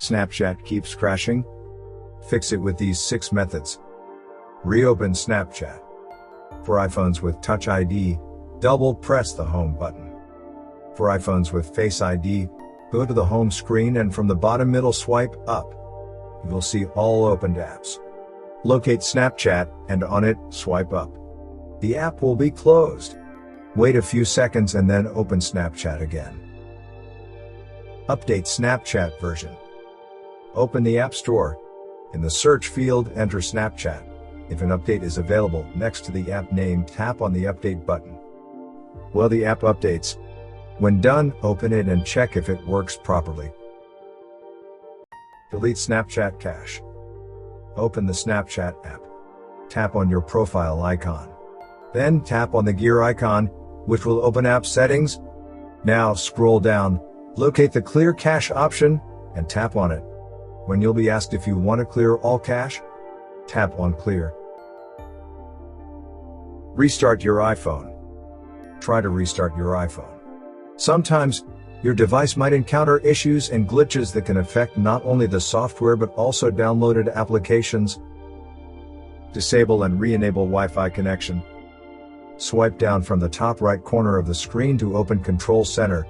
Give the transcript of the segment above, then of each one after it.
Snapchat keeps crashing? Fix it with these 6 methods. Reopen Snapchat. For iPhones with Touch ID, double press the Home button. For iPhones with Face ID, go to the home screen and from the bottom middle swipe up. You will see all opened apps. Locate Snapchat and on it, swipe up. The app will be closed. Wait a few seconds and then open Snapchat again. Update Snapchat version. Open the App Store. In the search field, enter Snapchat. If an update is available, next to the app name, tap on the update button. While the app updates, when done, open it and check if it works properly. Delete Snapchat cache. Open the Snapchat app. Tap on your profile icon. Then tap on the gear icon, which will open app settings. Now scroll down, locate the clear cache option, and tap on it. When you'll be asked if you want to clear all cache, tap on clear. Restart your iPhone. Try to restart your iPhone. Sometimes, your device might encounter issues and glitches that can affect not only the software but also downloaded applications. Disable and re-enable Wi-Fi connection. Swipe down from the top right corner of the screen to open Control Center.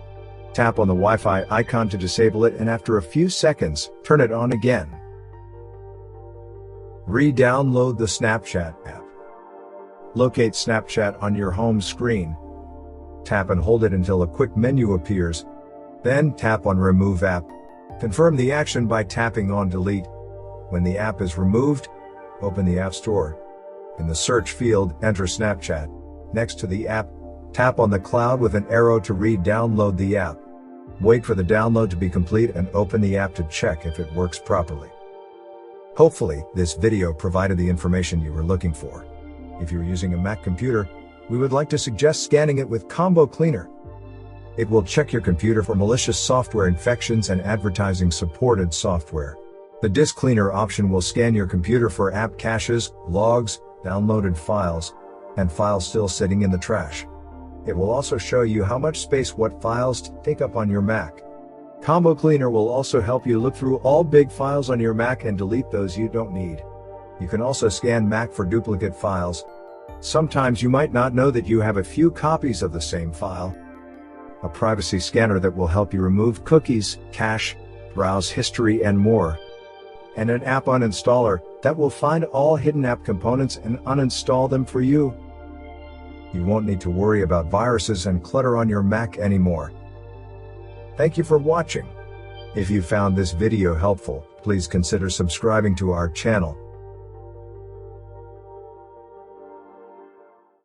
Tap on the Wi-Fi icon to disable it and after a few seconds, turn it on again. Re-download the Snapchat app. Locate Snapchat on your home screen. Tap and hold it until a quick menu appears. Then tap on Remove App. Confirm the action by tapping on Delete. When the app is removed, open the App Store. In the search field, enter Snapchat. Next to the app, tap on the cloud with an arrow to re-download the app. Wait for the download to be complete and open the app to check if it works properly. Hopefully, this video provided the information you were looking for. If you're using a Mac computer, we would like to suggest scanning it with Combo Cleaner. It will check your computer for malicious software infections and advertising supported software. The Disk Cleaner option will scan your computer for app caches, logs, downloaded files, and files still sitting in the trash. It will also show you how much space what files take up on your Mac. Combo Cleaner will also help you look through all big files on your Mac and delete those you don't need. You can also scan Mac for duplicate files. Sometimes you might not know that you have a few copies of the same file. A privacy scanner that will help you remove cookies, cache, browse history and more. And an app uninstaller that will find all hidden app components and uninstall them for you. You won't need to worry about viruses and clutter on your Mac anymore. Thank you for watching. If you found this video helpful, please consider subscribing to our channel